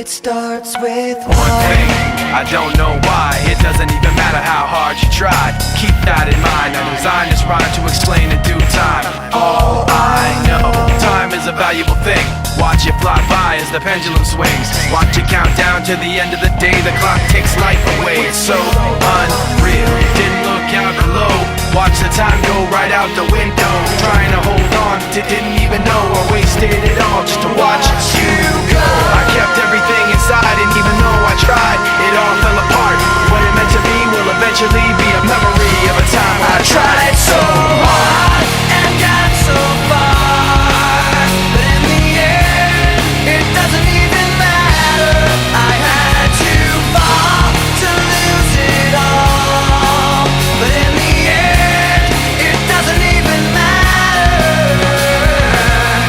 It starts with one thing, I don't know why. It doesn't even matter how hard you tried. Keep that in mind. I designed this rhyme to explain in due time. All I know, time is a valuable thing. Watch it fly by as the pendulum swings. Watch it count down to the end of the day. The clock takes life away. It's so unreal. Didn't look out below. Watch the time go right out the window. Trying to hold on to didn't even know I wasted it all just to watch you go. I kept everything inside, and even though I tried, it all fell apart. What it meant to be will eventually be a memory of a time I tried so hard and got so far, but in the end, it doesn't even matter. I had to fall to lose it all, but in the end, it doesn't even matter.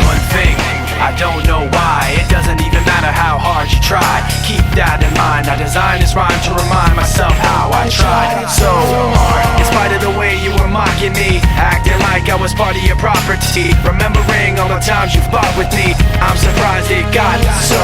One thing, I don't know why. It doesn't even matter how hard you try. Keep that in mind. I designed this rhyme to remind myself how I tried so hard. In spite of the way you were mocking me, acting like I was part of your property, remembering all the times you fought with me, I'm surprised it got so